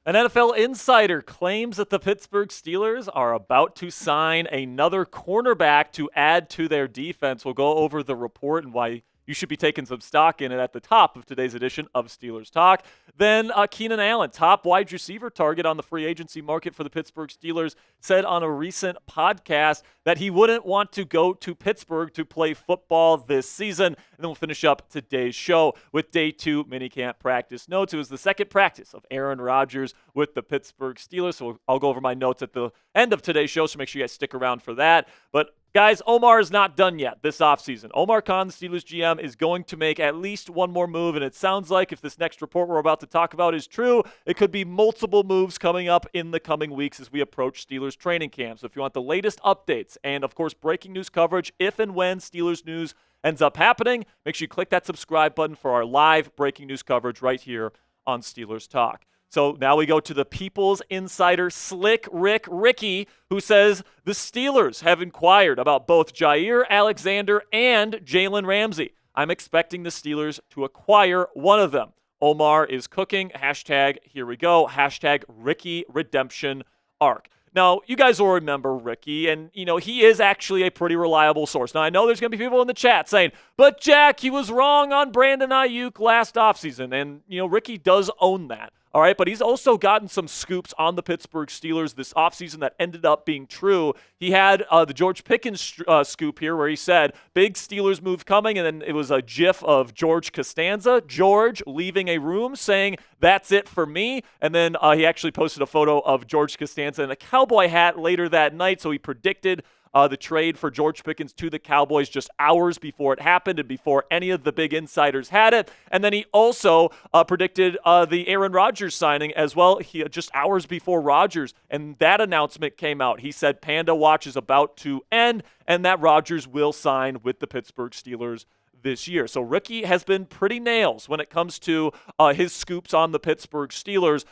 An NFL insider claims that the Pittsburgh Steelers are about to sign another cornerback to add to their defense. We'll go over the report and why you should be taking some stock in it at the top of today's edition of Steelers Talk. Then Keenan Allen, top wide receiver target on the free agency market for the Pittsburgh Steelers, said on a recent podcast that he wouldn't want to go to Pittsburgh to play football this season. And then we'll finish up today's show with day 2 minicamp practice notes. It was the second practice of Aaron Rodgers with the Pittsburgh Steelers. So I'll go over my notes at the end of today's show, so make sure you guys stick around for that. But guys, Omar is not done yet this offseason. Omar Khan, the Steelers GM, is going to make at least one more move, and it sounds like if this next report we're about to talk about is true, it could be multiple moves coming up in the coming weeks as we approach Steelers training camp. So if you want the latest updates and, of course, breaking news coverage if and when Steelers news ends up happening, make sure you click that subscribe button for our live breaking news coverage right here on Steelers Talk. So now we go to the People's Insider, Slick Ricky, who says the Steelers have inquired about both Jaire Alexander and Jaylen Ramsay. I'm expecting the Steelers to acquire one of them. Omar is cooking. Hashtag, here we go. Hashtag Ricky Redemption Arc. Now, you guys will remember Ricky, and, he is actually a pretty reliable source. Now, I know there's going to be people in the chat saying, but Jack, he was wrong on Brandon Ayuk last offseason, and, Ricky does own that. All right, but he's also gotten some scoops on the Pittsburgh Steelers this offseason that ended up being true. He had the George Pickens scoop here where he said, big Steelers move coming, and then it was a gif of George Costanza, George leaving a room saying, that's it for me. And then he actually posted a photo of George Costanza in a cowboy hat later that night, so he predicted the trade for George Pickens to the Cowboys just hours before it happened and before any of the big insiders had it. And then he also predicted the Aaron Rodgers signing as well, just hours before Rodgers. And that announcement came out. He said Panda Watch is about to end and that Rodgers will sign with the Pittsburgh Steelers this year. So Ricky has been pretty nails when it comes to his scoops on the Pittsburgh Steelers.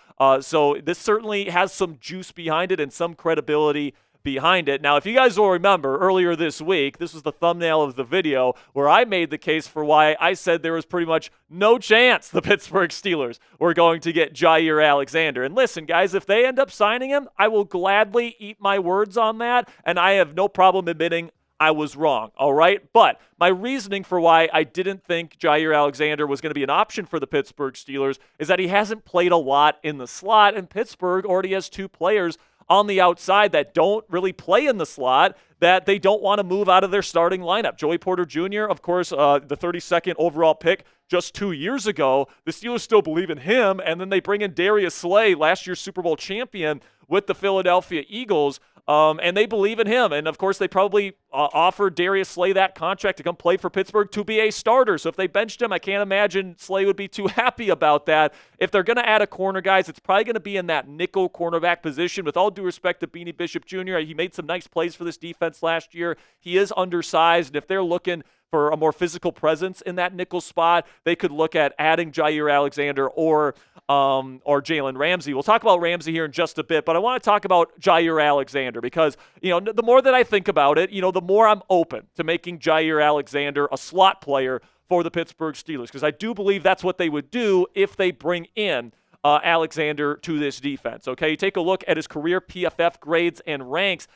So this certainly has some juice behind it and some credibility behind it. Now, if you guys will remember, earlier this week, this was the thumbnail of the video where I made the case for why I said there was pretty much no chance the Pittsburgh Steelers were going to get Jaire Alexander. And listen, guys, if they end up signing him, I will gladly eat my words on that, and I have no problem admitting I was wrong, all right? But my reasoning for why I didn't think Jaire Alexander was going to be an option for the Pittsburgh Steelers is that he hasn't played a lot in the slot, and Pittsburgh already has 2 players on the outside that don't really play in the slot, that they don't want to move out of their starting lineup. Joey Porter Jr., of course, the 32nd overall pick just 2 years ago. The Steelers still believe in him, and then they bring in Darius Slay, last year's Super Bowl champion with the Philadelphia Eagles, and they believe in him. And, of course, they probably offered Darius Slay that contract to come play for Pittsburgh to be a starter. So if they benched him, I can't imagine Slay would be too happy about that. If they're going to add a corner, guys, it's probably going to be in that nickel cornerback position. With all due respect to Beanie Bishop Jr., he made some nice plays for this defense last year. He is undersized, and if they're looking for a more physical presence in that nickel spot, they could look at adding Jaire Alexander or Jaylen Ramsay. We'll talk about Ramsey here in just a bit, but I want to talk about Jaire Alexander because, the more that I think about it, the more I'm open to making Jaire Alexander a slot player for the Pittsburgh Steelers, because I do believe that's what they would do if they bring in Alexander to this defense. Okay, you take a look at his career PFF grades and ranks.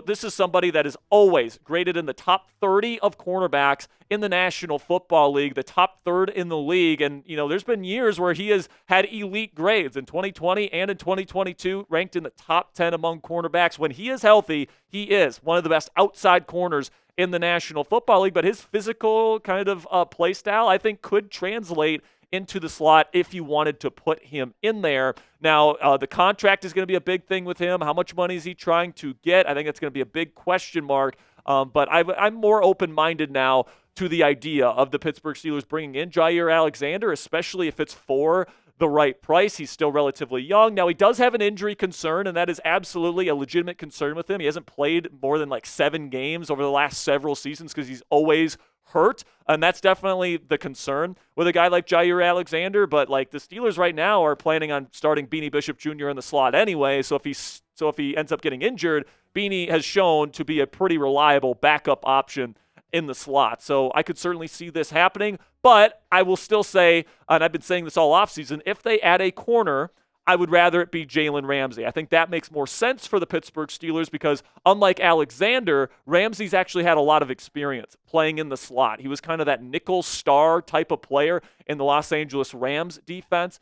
This is somebody that is always graded in the top 30 of cornerbacks in the National Football League, the top third in the league. And, there's been years where he has had elite grades in 2020 and in 2022, ranked in the top 10 among cornerbacks. When he is healthy, he is one of the best outside corners in the National Football League. But his physical kind of play style, I think, could translate into the slot if you wanted to put him in there. Now, the contract is going to be a big thing with him. How much money is he trying to get? I think that's going to be a big question mark. But I'm more open-minded now to the idea of the Pittsburgh Steelers bringing in Jaire Alexander, especially if it's for the right price. He's still relatively young. Now, he does have an injury concern, and that is absolutely a legitimate concern with him. He hasn't played more than 7 games over the last several seasons because he's always hurt, and that's definitely the concern with a guy like Jaire Alexander. But the Steelers right now are planning on starting Beanie Bishop Jr. in the slot anyway. So if he ends up getting injured, Beanie has shown to be a pretty reliable backup option in the slot. So I could certainly see this happening. But I will still say, and I've been saying this all offseason, if they add a corner, I would rather it be Jaylen Ramsay. I think that makes more sense for the Pittsburgh Steelers because unlike Alexander, Ramsey's actually had a lot of experience playing in the slot. He was kind of that nickel star type of player in the Los Angeles Rams defense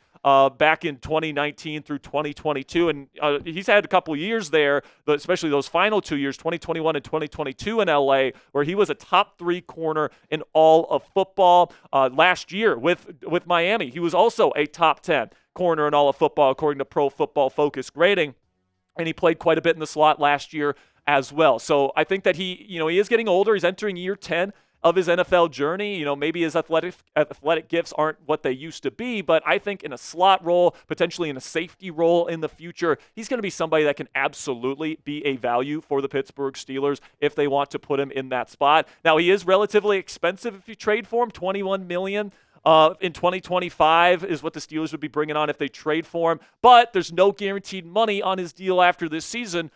back in 2019 through 2022. And he's had a couple years there, but especially those final 2 years, 2021 and 2022 in LA, where he was a top 3 corner in all of football. Last year with Miami, he was also a top 10 corner in all of football, according to Pro Football Focus grading. And he played quite a bit in the slot last year as well. So I think that he is getting older. He's entering year 10 of his NFL journey. Maybe his athletic gifts aren't what they used to be, but I think in a slot role, potentially in a safety role in the future, he's going to be somebody that can absolutely be a value for the Pittsburgh Steelers if they want to put him in that spot. Now, he is relatively expensive if you trade for him, $21 million. In 2025 is what the Steelers would be bringing on if they trade for him. But there's no guaranteed money on his deal after this season.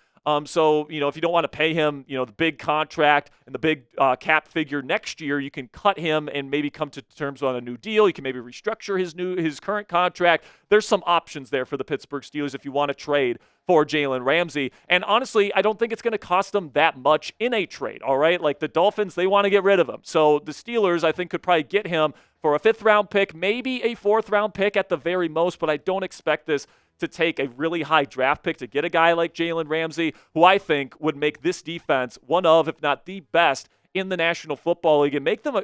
So, if you don't want to pay him, the big contract and the big cap figure next year, you can cut him and maybe come to terms on a new deal. You can maybe restructure his current contract. There's some options there for the Pittsburgh Steelers if you want to trade for Jaylen Ramsay. And honestly, I don't think it's going to cost them that much in a trade, all right? Like the Dolphins, they want to get rid of him. So the Steelers, I think, could probably get him for a 5th-round pick, maybe a 4th-round pick at the very most, but I don't expect this to take a really high draft pick to get a guy like Jaylen Ramsay, who I think would make this defense one of, if not the best, in the National Football League and make them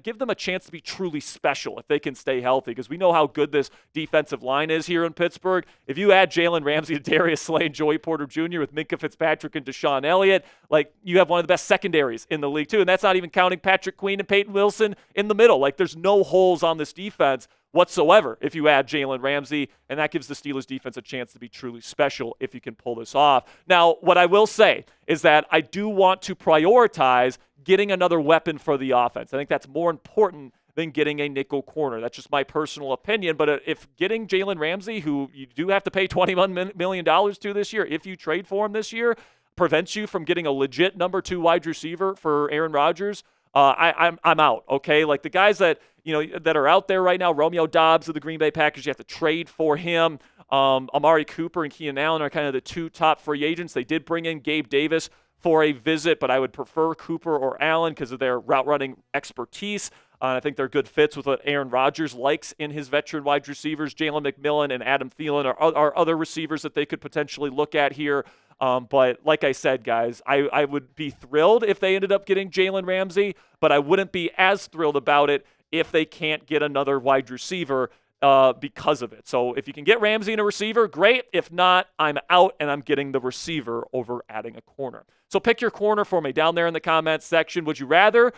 give them a chance to be truly special if they can stay healthy, because we know how good this defensive line is here in Pittsburgh. If you add Jaylen Ramsay to Darius Slay and Joey Porter Jr. with Minkah Fitzpatrick and Deshaun Elliott, like you have one of the best secondaries in the league too, and that's not even counting Patrick Queen and Peyton Wilson in the middle. Like there's no holes on this defense whatsoever if you add Jaylen Ramsay, and that gives the Steelers defense a chance to be truly special if you can pull this off. Now, what I will say is that I do want to prioritize getting another weapon for the offense. I think that's more important than getting a nickel corner. That's just my personal opinion. But if getting Jaylen Ramsay, who you do have to pay $21 million to this year, if you trade for him this year, prevents you from getting a legit number 2 wide receiver for Aaron Rodgers, I'm out, okay? Like the guys that are out there right now, Romeo Doubs of the Green Bay Packers, you have to trade for him. Amari Cooper and Keenan Allen are kind of the 2 top free agents. They did bring in Gabe Davis for a visit, but I would prefer Cooper or Allen because of their route running expertise. I think they're good fits with what Aaron Rodgers likes in his veteran wide receivers. Jalen McMillan and Adam Thielen are other receivers that they could potentially look at here. But like I said, guys, I would be thrilled if they ended up getting Jaylen Ramsay, but I wouldn't be as thrilled about it if they can't get another wide receiver because of it. So if you can get Ramsey and a receiver, great. If not, I'm out and I'm getting the receiver over adding a corner. So pick your corner for me down there in the comments section. Would you rather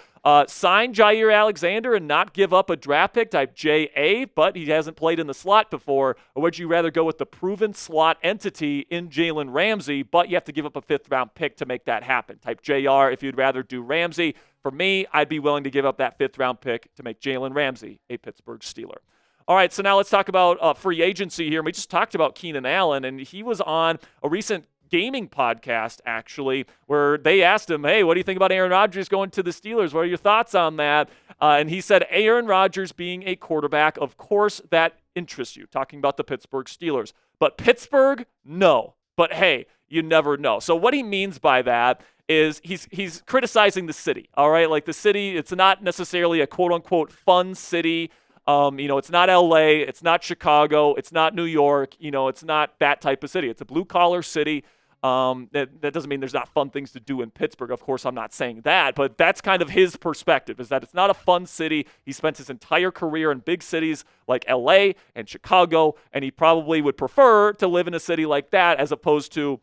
sign Jair Alexander and not give up a draft pick type JA, but he hasn't played in the slot before, or would you rather go with the proven slot entity in Jaylen Ramsay, but you have to give up a 5th-round pick to make that happen? Type JR if you'd rather do Ramsey. For me, I'd be willing to give up that 5th-round pick to make Jaylen Ramsay a Pittsburgh Steeler. All right, so now let's talk about free agency here. We just talked about Keenan Allen, and he was on a recent gaming podcast, actually, where they asked him, hey, what do you think about Aaron Rodgers going to the Steelers? What are your thoughts on that? And he said, Aaron Rodgers being a quarterback, of course that interests you, talking about the Pittsburgh Steelers. But Pittsburgh, no. But hey, you never know. So what he means by that is he's criticizing the city, all right? Like the city, it's not necessarily a quote-unquote fun city. It's not LA, it's not Chicago, it's not New York, it's not that type of city. It's a blue-collar city. That doesn't mean there's not fun things to do in Pittsburgh. Of course, I'm not saying that, but that's kind of his perspective, is that it's not a fun city. He spent his entire career in big cities like LA and Chicago, and he probably would prefer to live in a city like that as opposed to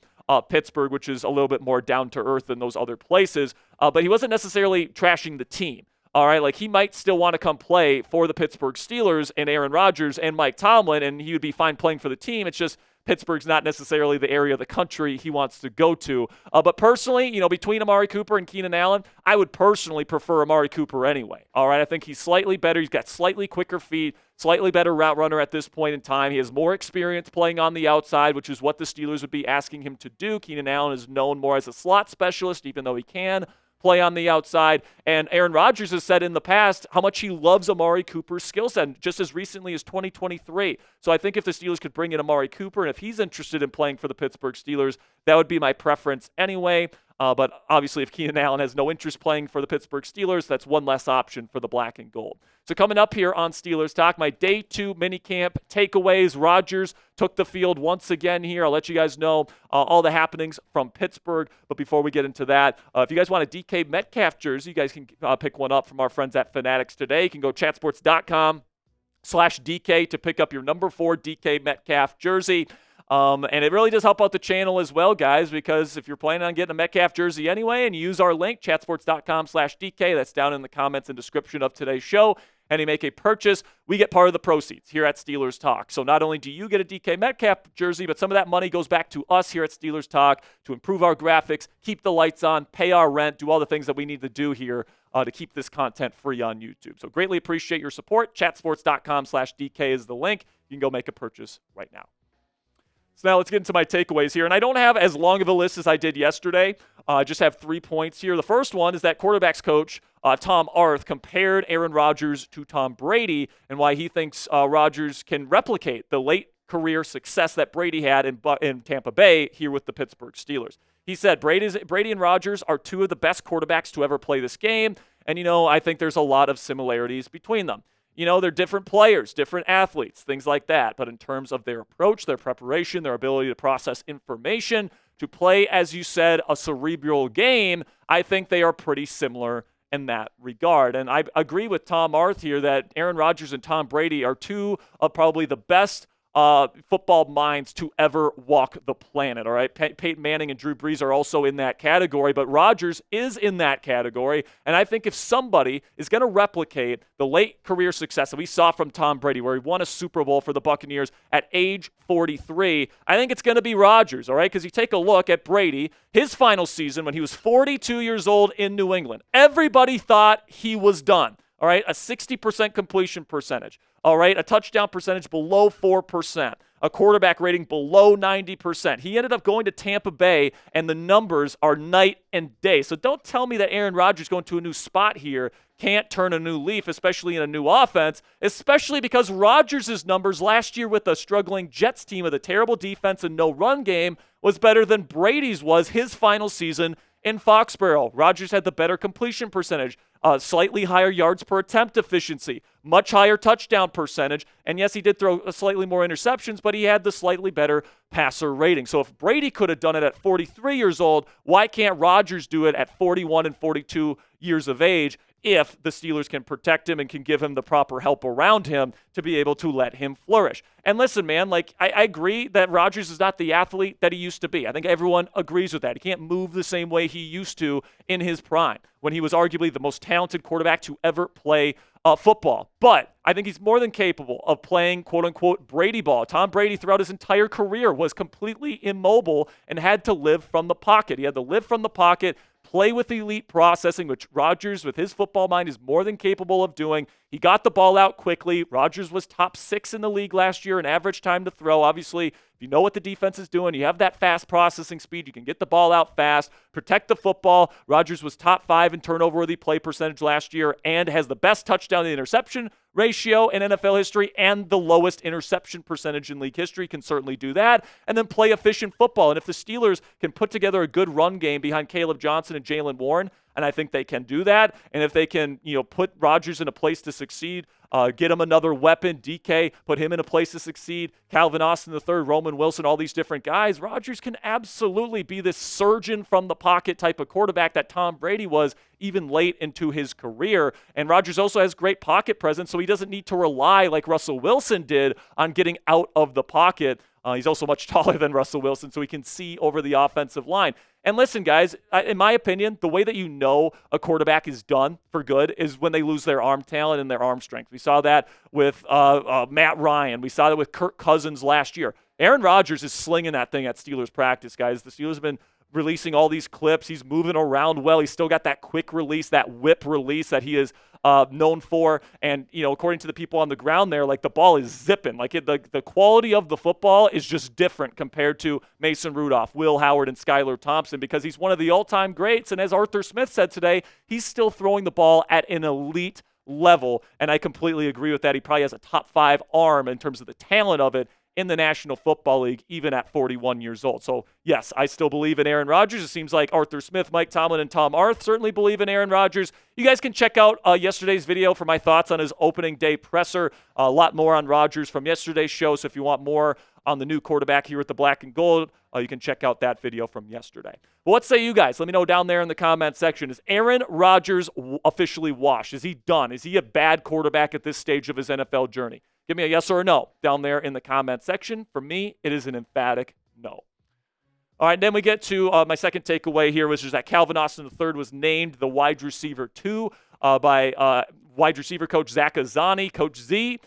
Pittsburgh, which is a little bit more down to earth than those other places. But he wasn't necessarily trashing the team. All right, like he might still want to come play for the Pittsburgh Steelers and Aaron Rodgers and Mike Tomlin, and he would be fine playing for the team. It's just Pittsburgh's not necessarily the area of the country he wants to go to. But personally, between Amari Cooper and Keenan Allen, I would personally prefer Amari Cooper anyway. All right, I think he's slightly better. He's got slightly quicker feet, slightly better route runner at this point in time. He has more experience playing on the outside, which is what the Steelers would be asking him to do. Keenan Allen is known more as a slot specialist, even though he can play on the outside. And Aaron Rodgers has said in the past how much he loves Amari Cooper's skill set, just as recently as 2023. So I think if the Steelers could bring in Amari Cooper, and if he's interested in playing for the Pittsburgh Steelers, that would be my preference anyway. But obviously, if Keenan Allen has no interest playing for the Pittsburgh Steelers, that's one less option for the black and gold. So coming up here on Steelers Talk, my Day 2 minicamp takeaways. Rodgers took the field once again here. I'll let you guys know all the happenings from Pittsburgh. But before we get into that, if you guys want a DK Metcalf jersey, you guys can pick one up from our friends at Fanatics today. You can go chatsports.com/DK to pick up your number 4 DK Metcalf jersey. And it really does help out the channel as well, guys, because if you're planning on getting a Metcalf jersey anyway and you use our link, chatsports.com/DK, that's down in the comments and description of today's show, and you make a purchase, we get part of the proceeds here at Steelers Talk. So not only do you get a DK Metcalf jersey, but some of that money goes back to us here at Steelers Talk to improve our graphics, keep the lights on, pay our rent, do all the things that we need to do here to keep this content free on YouTube. So greatly appreciate your support. Chatsports.com/DK is the link. You can go make a purchase right now. So now let's get into my takeaways here. And I don't have as long of a list as I did yesterday. I just have 3 points here. The first one is that quarterbacks coach, Tom Arth, compared Aaron Rodgers to Tom Brady and why he thinks Rodgers can replicate the late career success that Brady had in Tampa Bay here with the Pittsburgh Steelers. He said Brady and Rodgers are 2 of the best quarterbacks to ever play this game. And, I think there's a lot of similarities between them. They're different players, different athletes, things like that. But in terms of their approach, their preparation, their ability to process information, to play, as you said, a cerebral game, I think they are pretty similar in that regard. And I agree with Tom Arth here that Aaron Rodgers and Tom Brady are 2 of probably the best football minds to ever walk the planet, all right? Peyton Manning and Drew Brees are also in that category, but Rodgers is in that category, and I think if somebody is going to replicate the late career success that we saw from Tom Brady, where he won a Super Bowl for the Buccaneers at age 43, I think it's going to be Rodgers, all right? Because you take a look at Brady, his final season when he was 42 years old in New England, everybody thought he was done, all right? A 60% completion percentage. All right, a touchdown percentage below 4%, a quarterback rating below 90%. He ended up going to Tampa Bay, and the numbers are night and day. So don't tell me that Aaron Rodgers going to a new spot here can't turn a new leaf, especially in a new offense, especially because Rodgers' numbers last year with a struggling Jets team with a terrible defense and no run game was better than Brady's was his final season in Foxborough. Rodgers had the better completion percentage, slightly higher yards per attempt efficiency, much higher touchdown percentage, and yes, he did throw slightly more interceptions, but he had the slightly better passer rating. So if Brady could have done it at 43 years old, why can't Rodgers do it at 41 and 42 years of age if the Steelers can protect him and can give him the proper help around him to be able to let him flourish? And listen, man, I agree that Rodgers is not the athlete that he used to be. I think everyone agrees with that. He can't move the same way he used to in his prime when he was arguably the most talented quarterback to ever play football. But I think he's more than capable of playing, quote-unquote, Brady ball. Tom Brady, throughout his entire career, was completely immobile and had to live from the pocket. He had to live from the pocket, play with elite processing, which Rodgers, with his football mind, is more than capable of doing. He got the ball out quickly. Rodgers was top 6 in the league last year in average time to throw. Obviously, if you know what the defense is doing, you have that fast processing speed, you can get the ball out fast, protect the football. Rodgers was top 5 in turnover-worthy play percentage last year and has the best touchdown to interception ratio in NFL history and the lowest interception percentage in league history. Can certainly do that and then play efficient football. And if the Steelers can put together a good run game behind Caleb Johnson and Jaylen Warren, and I think they can do that, and if they can, put Rodgers in a place to succeed, get him another weapon, DK, put him in a place to succeed, Calvin Austin III, Roman Wilson, all these different guys, Rodgers can absolutely be this surgeon from the pocket type of quarterback that Tom Brady was even late into his career. And Rodgers also has great pocket presence, so he doesn't need to rely like Russell Wilson did on getting out of the pocket. He's also much taller than Russell Wilson, so he can see over the offensive line. And listen, guys, in my opinion, the way that you know a quarterback is done for good is when they lose their arm talent and their arm strength. We saw that with Matt Ryan. We saw that with Kirk Cousins last year. Aaron Rodgers is slinging that thing at Steelers practice, guys. The Steelers have been releasing all these clips. He's moving around well. He's still got that quick release, that whip release that he is known for. And, according to the people on the ground there, like the ball is zipping. Like the quality of the football is just different compared to Mason Rudolph, Will Howard, and Skylar Thompson, because he's one of the all-time greats. And as Arthur Smith said today, he's still throwing the ball at an elite level. And I completely agree with that. He probably has a top 5 arm in terms of the talent of it in the National Football League, even at 41 years old. So, yes, I still believe in Aaron Rodgers. It seems like Arthur Smith, Mike Tomlin, and Tom Arth certainly believe in Aaron Rodgers. You guys can check out yesterday's video for my thoughts on his opening day presser. A lot more on Rodgers from yesterday's show, so if you want more on the new quarterback here at the Black and Gold, you can check out that video from yesterday. But what say you guys? Let me know down there in the comment section. Is Aaron Rodgers officially washed? Is he done? Is he a bad quarterback at this stage of his NFL journey? Give me a yes or a no down there in the comment section. For me, it is an emphatic no. All right, then we get to my second takeaway here, which is that Calvin Austin III was named the wide receiver 2 by wide receiver coach Zach Azzani. Coach Z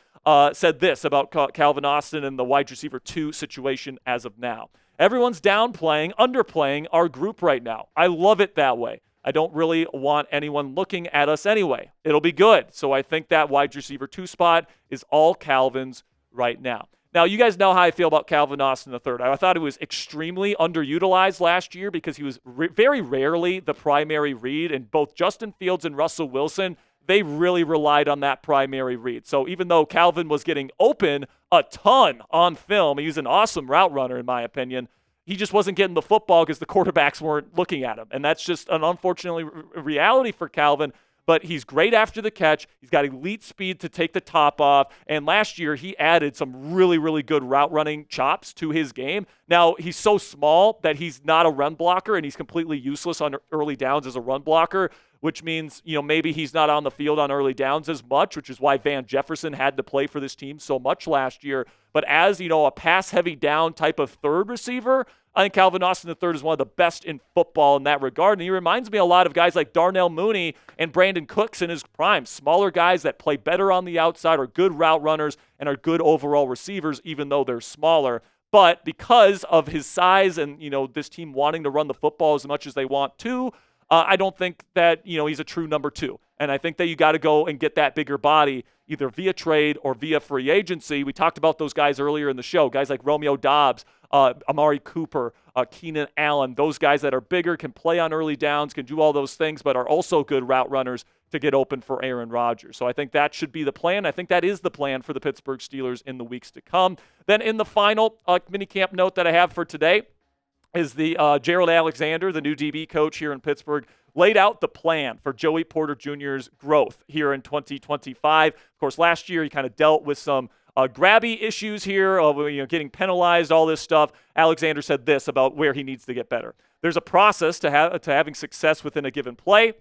said this about Calvin Austin and the wide receiver 2 situation as of now. Everyone's downplaying, underplaying our group right now. I love it that way. I don't really want anyone looking at us anyway. It'll be good. So I think that wide receiver 2 spot is all Calvin's right now. Now, you guys know how I feel about Calvin Austin III. I thought he was extremely underutilized last year because he was very rarely the primary read, and both Justin Fields and Russell Wilson, they really relied on that primary read. So even though Calvin was getting open a ton on film, he was an awesome route runner in my opinion, he just wasn't getting the football because the quarterbacks weren't looking at him. And that's just an unfortunately reality for Calvin. But he's great after the catch. He's got elite speed to take the top off. And last year, he added some really, really good route running chops to his game. Now, he's so small that he's not a run blocker, and he's completely useless on early downs as a run blocker, which means, maybe he's not on the field on early downs as much, which is why Van Jefferson had to play for this team so much last year. But as, a pass-heavy down type of third receiver, I think Calvin Austin III is one of the best in football in that regard. And he reminds me a lot of guys like Darnell Mooney and Brandon Cooks in his prime. Smaller guys that play better on the outside, are good route runners, and are good overall receivers, even though they're smaller. But because of his size and, this team wanting to run the football as much as they want to, I don't think that, he's a true number 2. And I think that you got to go and get that bigger body either via trade or via free agency. We talked about those guys earlier in the show, guys like Romeo Doubs, Amari Cooper, Keenan Allen, those guys that are bigger, can play on early downs, can do all those things, but are also good route runners to get open for Aaron Rodgers. So I think that should be the plan. I think that is the plan for the Pittsburgh Steelers in the weeks to come. Then in the final minicamp note that I have for today is the Gerald Alexander, the new DB coach here in Pittsburgh, laid out the plan for Joey Porter Jr.'s growth here in 2025. Of course, last year he kind of dealt with some grabby issues here, getting penalized, all this stuff. Alexander said this about where he needs to get better. There's a process to having success within a given play,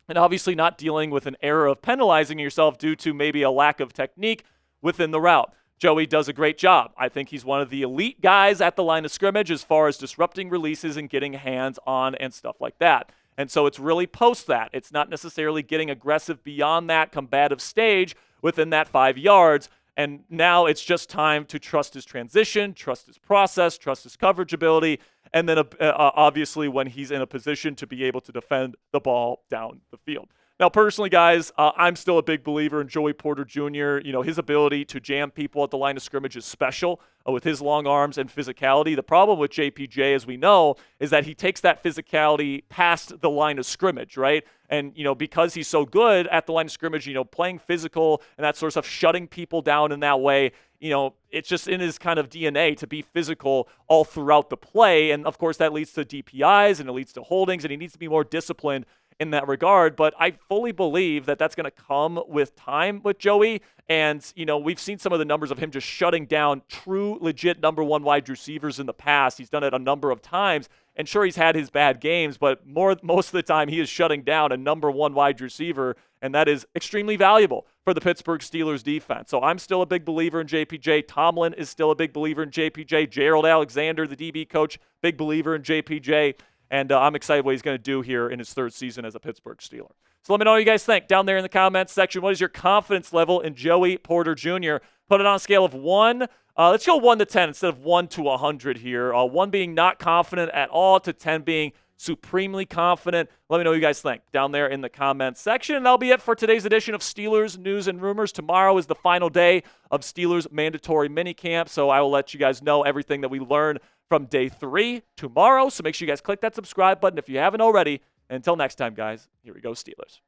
and obviously not dealing with an error of penalizing yourself due to maybe a lack of technique within the route. Joey does a great job. I think he's one of the elite guys at the line of scrimmage as far as disrupting releases and getting hands on and stuff like that. And so it's really post that. It's not necessarily getting aggressive beyond that combative stage within that 5 yards. And now it's just time to trust his transition, trust his process, trust his coverage ability, and then obviously when he's in a position to be able to defend the ball down the field. Now, personally, guys, I'm still a big believer in Joey Porter Jr. His ability to jam people at the line of scrimmage is special with his long arms and physicality. The problem with JPJ, as we know, is that he takes that physicality past the line of scrimmage, right? And, because he's so good at the line of scrimmage, playing physical and that sort of stuff, shutting people down in that way, it's just in his kind of DNA to be physical all throughout the play. And, of course, that leads to DPIs and it leads to holdings, and he needs to be more disciplined in that regard. But I fully believe that that's going to come with time with Joey. And, we've seen some of the numbers of him just shutting down true, legit number 1 wide receivers in the past. He's done it a number of times. And sure, he's had his bad games, but most of the time he is shutting down a number 1 wide receiver. And that is extremely valuable for the Pittsburgh Steelers defense. So I'm still a big believer in JPJ. Tomlin is still a big believer in JPJ. Gerald Alexander, the DB coach, big believer in JPJ. And I'm excited what he's going to do here in his 3rd season as a Pittsburgh Steeler. So let me know what you guys think down there in the comments section. What is your confidence level in Joey Porter Jr.? Put it on a scale of 1 Let's go 1 to 10 instead of 1 to 100 here. 1 being not confident at all to 10 being supremely confident. Let me know what you guys think down there in the comments section. And that'll be it for today's edition of Steelers News and Rumors. Tomorrow is the final day of Steelers mandatory minicamp, so I will let you guys know everything that we learned from day 3 tomorrow. So make sure you guys click that subscribe button if you haven't already. And until next time, guys, here we go, Steelers.